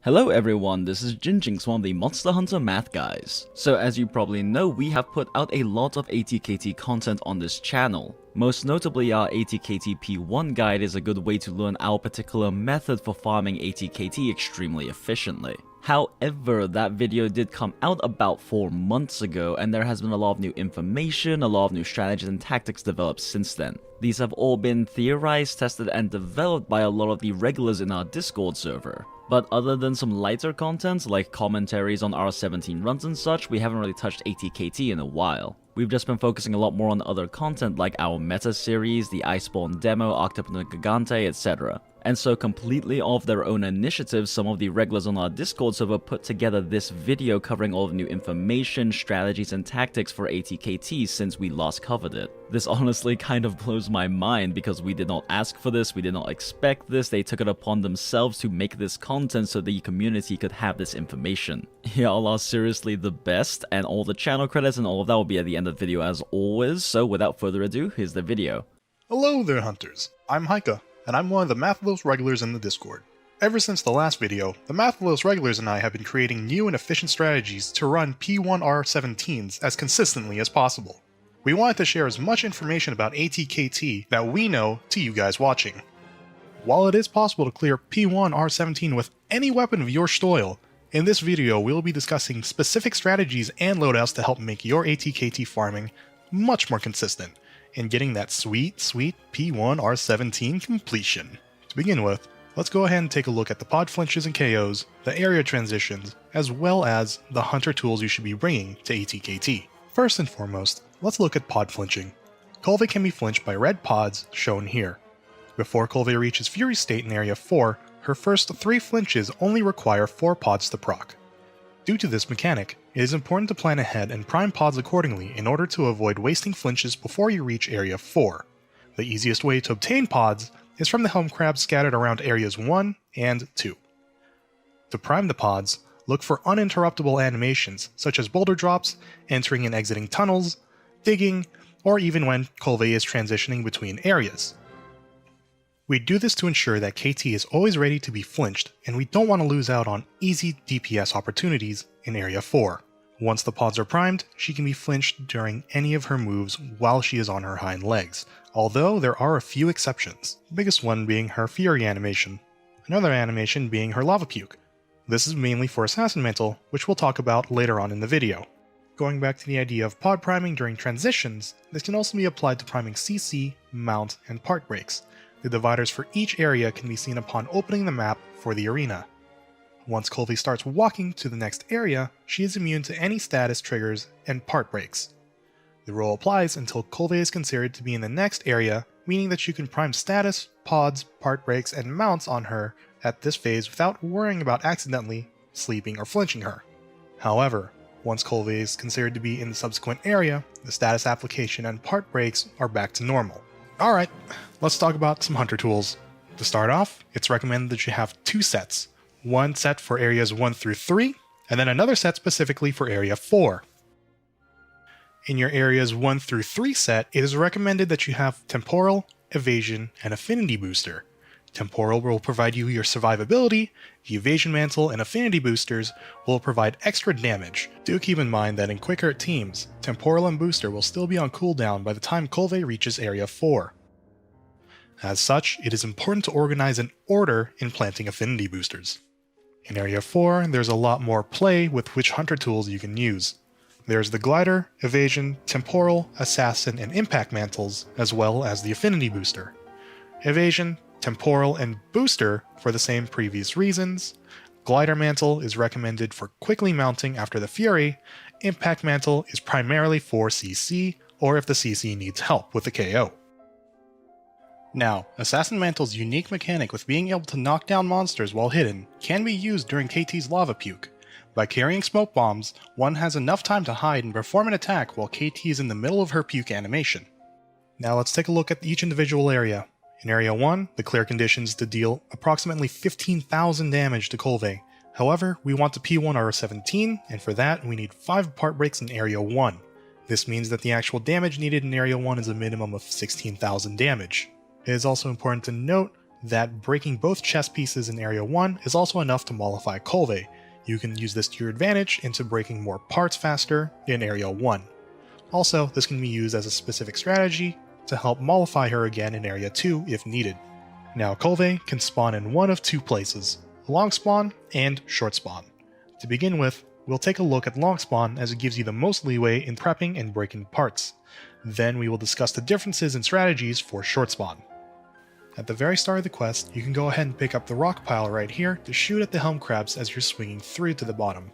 Hello everyone, this is Jinjinx, one of the Monster Hunter math guys. So as you probably know, we have put out a lot of ATKT content on this channel. Most notably, our ATKT P1 guide is a good way to learn our particular method for farming ATKT extremely efficiently. However, that video did come out about 4 months ago, and there has been a lot of new information, a lot of new strategies and tactics developed since then. These have all been theorized, tested, and developed by a lot of the regulars in our Discord server. But other than some lighter content, like commentaries on R17 runs and such, we haven't really touched ATKT in a while. We've just been focusing a lot more on other content like our meta series, the Iceborne demo, Octopus Gigante, etc. And so completely off their own initiative, some of the regulars on our Discord server put together this video covering all of new information, strategies, and tactics for ATKT since we last covered it. This honestly kind of blows my mind because we did not ask for this, we did not expect this, they took it upon themselves to make this content so the community could have this information. Y'all are seriously the best, and all the channel credits and all of that will be at the end of the video as always, so without further ado, here's the video. Hello there, hunters. I'm Haika, and I'm one of the Mathalos regulars in the Discord. Ever since the last video, the Mathalos regulars and I have been creating new and efficient strategies to run P1R17s as consistently as possible. We wanted to share as much information about ATKT that we know to you guys watching. While it is possible to clear P1R17 with any weapon of your style, in this video we'll be discussing specific strategies and loadouts to help make your ATKT farming much more consistent, and getting that sweet P1R17 completion. To begin with, let's go ahead and take a look at the pod flinches and KOs, the area transitions, as well as the hunter tools you should be bringing to ATKT. First and foremost, let's look at pod flinching. Kolve can be flinched by red pods, shown here. Before Kolve reaches Fury state in Area 4, her first 3 flinches only require 4 pods to proc. Due to this mechanic, it is important to plan ahead and prime pods accordingly in order to avoid wasting flinches before you reach Area 4. The easiest way to obtain pods is from the helm crabs scattered around Areas 1 and 2. To prime the pods, look for uninterruptible animations such as boulder drops, entering and exiting tunnels, digging, or even when Kolve is transitioning between areas. We do this to ensure that KT is always ready to be flinched, and we don't want to lose out on easy DPS opportunities in Area 4. Once the pods are primed, she can be flinched during any of her moves while she is on her hind legs, although there are a few exceptions, the biggest one being her Fury animation, another animation being her Lava Puke. This is mainly for Assassin Mantle, which we'll talk about later on in the video. Going back to the idea of pod priming during transitions, this can also be applied to priming CC, mount, and part breaks. The dividers for each area can be seen upon opening the map for the arena. Once Kolve starts walking to the next area, she is immune to any status triggers and part breaks. The rule applies until Kolve is considered to be in the next area, meaning that you can prime status, pods, part breaks, and mounts on her at this phase without worrying about accidentally sleeping or flinching her. However, once Kolve is considered to be in the subsequent area, the status application and part breaks are back to normal. Alright, let's talk about some hunter tools. To start off, it's recommended that you have 2 sets. One set for areas 1 through 3, and then another set specifically for area 4. In your areas 1 through 3 set, it is recommended that you have Temporal, Evasion, and Affinity Booster. Temporal will provide you your survivability, the Evasion Mantle and Affinity Boosters will provide extra damage. Do keep in mind that in quicker teams, Temporal and Booster will still be on cooldown by the time Kolve reaches Area 4. As such, it is important to organize an order in planting Affinity Boosters. In Area 4, there's a lot more play with which hunter tools you can use. There's the Glider, Evasion, Temporal, Assassin, and Impact Mantles, as well as the Affinity Booster. Evasion, Temporal, and Booster for the same previous reasons. Glider Mantle is recommended for quickly mounting after the Fury. Impact Mantle is primarily for CC, or if the CC needs help with the KO. Now, Assassin Mantle's unique mechanic with being able to knock down monsters while hidden can be used during KT's Lava Puke. By carrying smoke bombs, one has enough time to hide and perform an attack while KT is in the middle of her puke animation. Now let's take a look at each individual area. In Area 1, the clear conditions to deal approximately 15,000 damage to Kolve. However, we want to P1R17, and for that we need 5 part breaks in Area 1. This means that the actual damage needed in Area 1 is a minimum of 16,000 damage. It is also important to note that breaking both chest pieces in Area 1 is also enough to mollify Kolve. You can use this to your advantage into breaking more parts faster in Area 1. Also, this can be used as a specific strategy to help mollify her again in Area 2 if needed. Now Kolve can spawn in one of two places, long spawn and short spawn. To begin with, we'll take a look at long spawn as it gives you the most leeway in prepping and breaking parts. Then we will discuss the differences in strategies for short spawn. At the very start of the quest, you can go ahead and pick up the rock pile right here to shoot at the helm crabs as you're swinging through to the bottom.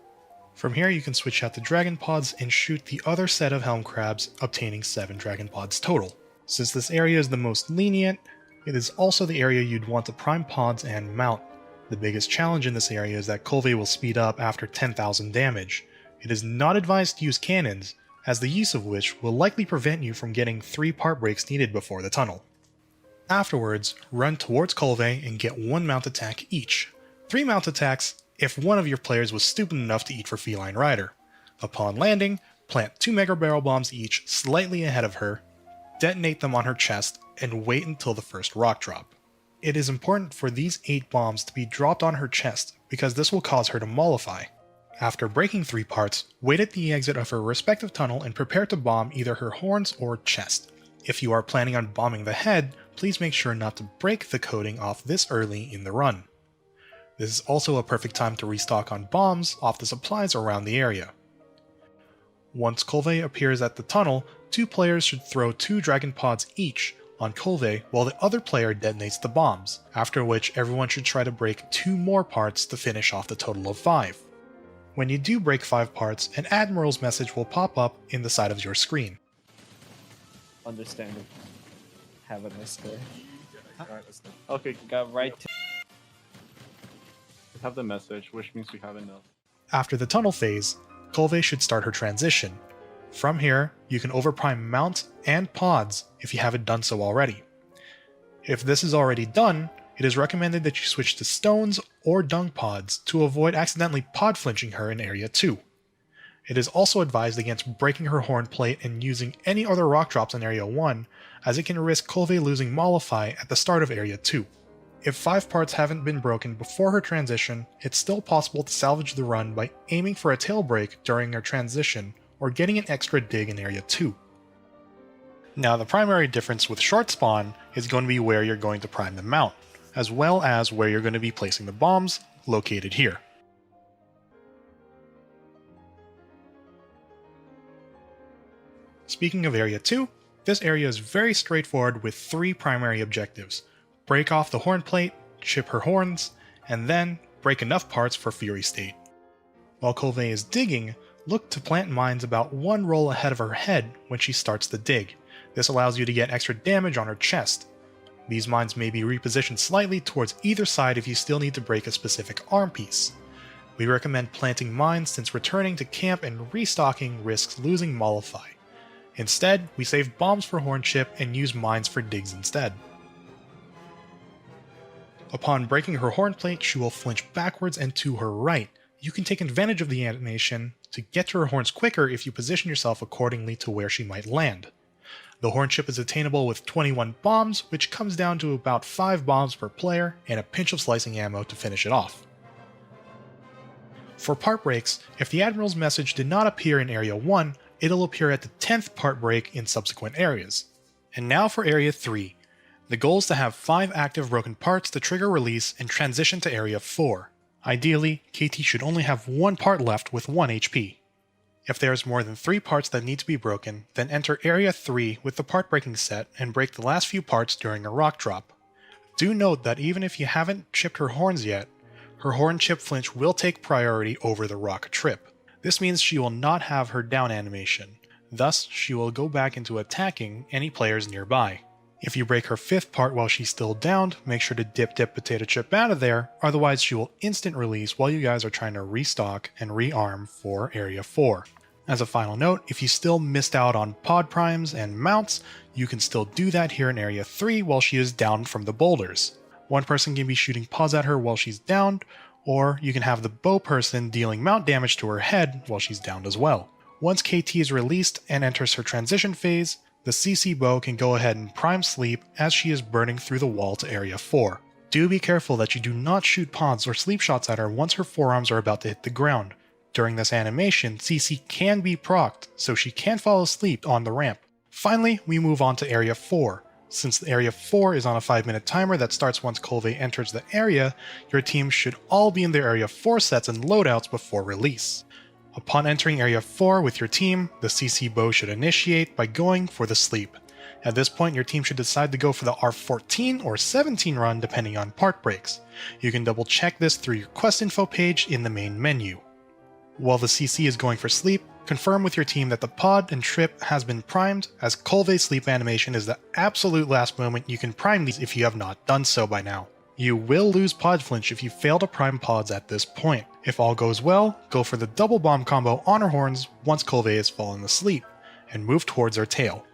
From here you can switch out the dragon pods and shoot the other set of helm crabs, obtaining 7 dragon pods total. Since this area is the most lenient, it is also the area you'd want to prime pods and mount. The biggest challenge in this area is that Kolve will speed up after 10,000 damage. It is not advised to use cannons, as the use of which will likely prevent you from getting 3 part breaks needed before the tunnel. Afterwards, run towards Kolve and get 1 mount attack each. 3 mount attacks if one of your players was stupid enough to eat for Feline Rider. Upon landing, plant 2 Mega Barrel Bombs each slightly ahead of her, detonate them on her chest, and wait until the first rock drop. It is important for these 8 bombs to be dropped on her chest because this will cause her to mollify. After breaking 3 parts, wait at the exit of her respective tunnel and prepare to bomb either her horns or chest. If you are planning on bombing the head, please make sure not to break the coating off this early in the run. This is also a perfect time to restock on bombs off the supplies around the area. Once Kolve appears at the tunnel, 2 players should throw 2 dragon pods each on Kolve while the other player detonates the bombs, after which everyone should try to break 2 more parts to finish off the total of 5. When you do break 5 parts, an Admiral's message will pop up in the side of your screen. Understanding. Have a nice day. Alright, let's go. Okay, got right to... We have the message, which means we have enough. After the tunnel phase, Kolve should start her transition. From here, you can overprime mount and pods if you haven't done so already. If this is already done, it is recommended that you switch to stones or dung pods to avoid accidentally pod flinching her in Area 2. It is also advised against breaking her horn plate and using any other rock drops in Area 1, as it can risk Kolve losing Mollify at the start of Area 2. If 5 parts haven't been broken before her transition, it's still possible to salvage the run by aiming for a tail break during her transition or getting an extra dig in Area 2. Now the primary difference with short spawn is going to be where you're going to prime the mount, as well as where you're going to be placing the bombs, located here. Speaking of Area 2, this area is very straightforward with 3 primary objectives. Break off the horn plate, chip her horns, and then break enough parts for Fury State. While Kolve is digging, look to plant mines about 1 roll ahead of her head when she starts the dig. This allows you to get extra damage on her chest. These mines may be repositioned slightly towards either side if you still need to break a specific arm piece. We recommend planting mines since returning to camp and restocking risks losing Mollify. Instead, we save bombs for horn chip and use mines for digs instead. Upon breaking her horn plate, she will flinch backwards and to her right. You can take advantage of the animation to get to her horns quicker if you position yourself accordingly to where she might land. The horn chip is attainable with 21 bombs, which comes down to about 5 bombs per player and a pinch of slicing ammo to finish it off. For part breaks, if the Admiral's message did not appear in Area 1, it'll appear at the 10th part break in subsequent areas. And now for Area 3. The goal is to have 5 active broken parts to trigger release and transition to Area 4. Ideally, KT should only have 1 part left with 1 HP. If there is more than 3 parts that need to be broken, then enter Area 3 with the part breaking set and break the last few parts during a rock drop. Do note that even if you haven't chipped her horns yet, her horn chip flinch will take priority over the rock trip. This means she will not have her down animation, thus she will go back into attacking any players nearby. If you break her 5th part while she's still downed, make sure to dip potato chip out of there, otherwise she will instant release while you guys are trying to restock and rearm for Area 4. As a final note, if you still missed out on pod primes and mounts, you can still do that here in Area 3 while she is down from the boulders. One person can be shooting pods at her while she's downed, or you can have the bow person dealing mount damage to her head while she's downed as well. Once KT is released and enters her transition phase, the CC bow can go ahead and prime sleep as she is burning through the wall to Area 4. Do be careful that you do not shoot pods or sleep shots at her once her forearms are about to hit the ground. During this animation, CC can be procced, so she can fall asleep on the ramp. Finally, we move on to Area 4. Since Area 4 is on a 5-minute timer that starts once Colvey enters the area, your team should all be in their Area 4 sets and loadouts before release. Upon entering Area 4 with your team, the CC bow should initiate by going for the sleep. At this point, your team should decide to go for the R14 or 17 run depending on part breaks. You can double check this through your quest info page in the main menu. While the CC is going for sleep, confirm with your team that the pod and trip has been primed, as Colvey's sleep animation is the absolute last moment you can prime these if you have not done so by now. You will lose pod flinch if you fail to prime pods at this point. If all goes well, go for the double bomb combo on her horns once Colvey has fallen asleep, and move towards her tail.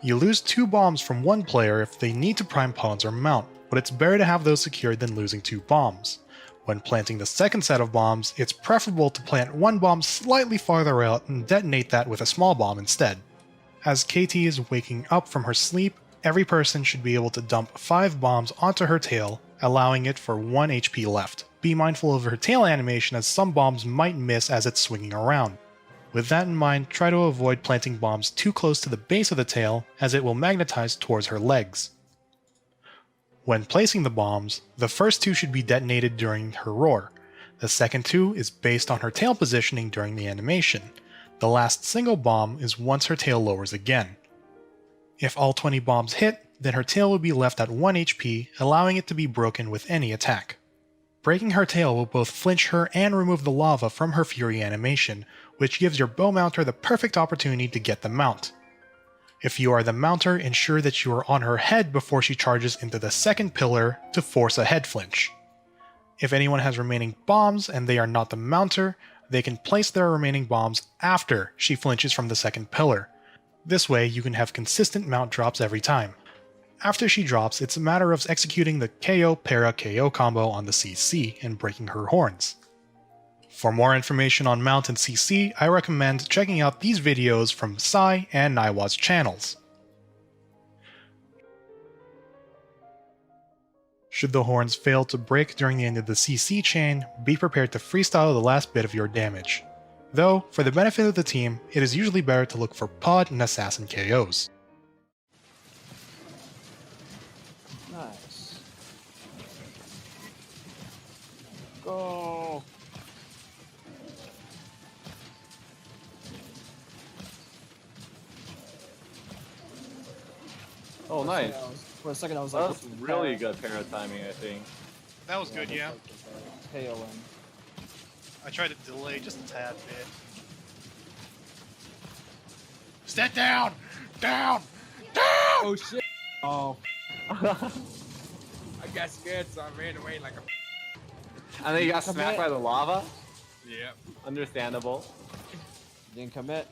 You lose 2 bombs from one player if they need to prime pods or mount, but it's better to have those secured than losing 2 bombs. When planting the second set of bombs, it's preferable to plant 1 bomb slightly farther out and detonate that with a small bomb instead. As KT is waking up from her sleep, every person should be able to dump 5 bombs onto her tail, allowing it for 1 HP left. Be mindful of her tail animation as some bombs might miss as it's swinging around. With that in mind, try to avoid planting bombs too close to the base of the tail, as it will magnetize towards her legs. When placing the bombs, the first 2 should be detonated during her roar. The second 2 is based on her tail positioning during the animation. The last single bomb is once her tail lowers again. If all 20 bombs hit, then her tail will be left at 1 HP, allowing it to be broken with any attack. Breaking her tail will both flinch her and remove the lava from her Fury animation, which gives your bow mounter the perfect opportunity to get the mount. If you are the mounter, ensure that you are on her head before she charges into the second pillar to force a head flinch. If anyone has remaining bombs and they are not the mounter, they can place their remaining bombs after she flinches from the second pillar. This way you can have consistent mount drops every time. After she drops, it's a matter of executing the KO para KO combo on the CC and breaking her horns. For more information on mount and CC, I recommend checking out these videos from Sai and Naiwa's channels. Should the horns fail to break during the end of the CC chain, be prepared to freestyle the last bit of your damage. Though, for the benefit of the team, it is usually better to look for pod and assassin KOs. Nice. Go. Oh, nice. For a second, I was That like, was really good para timing, I think. That was good, yeah. tail in. I tried to delay just a tad bit. Step down! Down! Down! Oh shit! Oh. I got scared, so I ran away like a. And then you got smacked by the lava? Yep. Understandable. Didn't commit.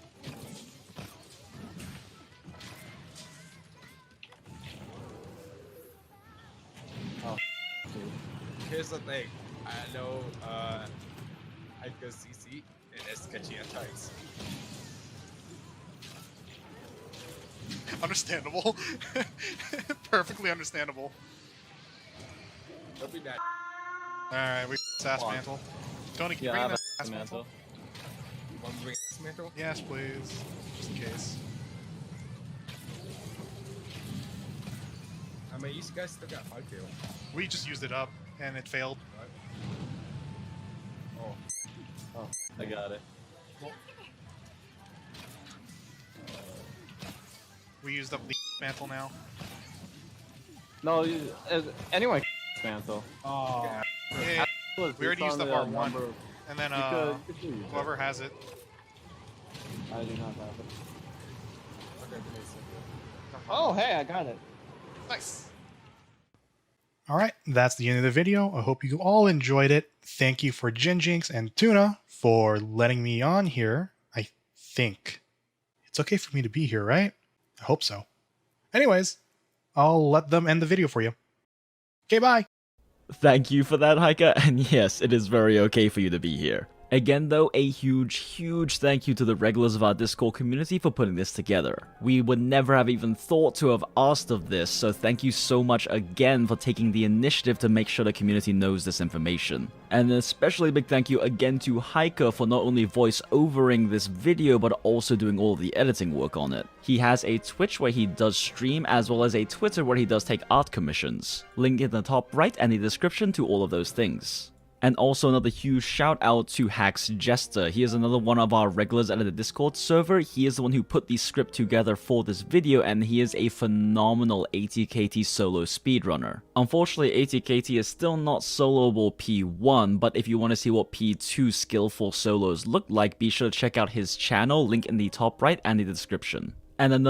Oh, dude. Here's the thing. I know I go CC and it's sketchy at times. Understandable. Perfectly understandable. Don't be that. Alright, we sass mantle. Tony, can you Yeah, I bring have the a sass mantle? mantle. Want to bring this mantle? Yes, please. Just in case. I mean, you guys still got 5 kill. We just used it up, and it failed. Oh. Oh, I got it. We used up the mantle now. No, anyone mantle. Oh, Yeah, we already used up our one. number. And then You could use it. whoever has it. I do not have it. Okay, give me a second. Oh, hey, I got it. Nice. Alright, that's the end of the video. I hope you all enjoyed it. Thank you for Jinjinx and Tuna for letting me on here. I think. It's okay for me to be here, right? I hope so. Anyways, I'll let them end the video for you. Okay, bye! Thank you for that, Hiker, and yes, it is very okay for you to be here. Again though, a huge thank you to the regulars of our Discord community for putting this together. We would never have even thought to have asked of this, so thank you so much again for taking the initiative to make sure the community knows this information. And an especially big thank you again to Heike for not only voice-overing this video, but also doing all the editing work on it. He has a Twitch where he does stream, as well as a Twitter where he does take art commissions. Link in the top right and the description to all of those things. And also another huge shout out to Hax Jester. He is another one of our regulars at the Discord server. He is the one who put the script together for this video, and he is a phenomenal ATKT solo speedrunner. Unfortunately, ATKT is still not soloable P1, but if you want to see what P2 skillful solos look like, be sure to check out his channel, link in the top right and the description. And another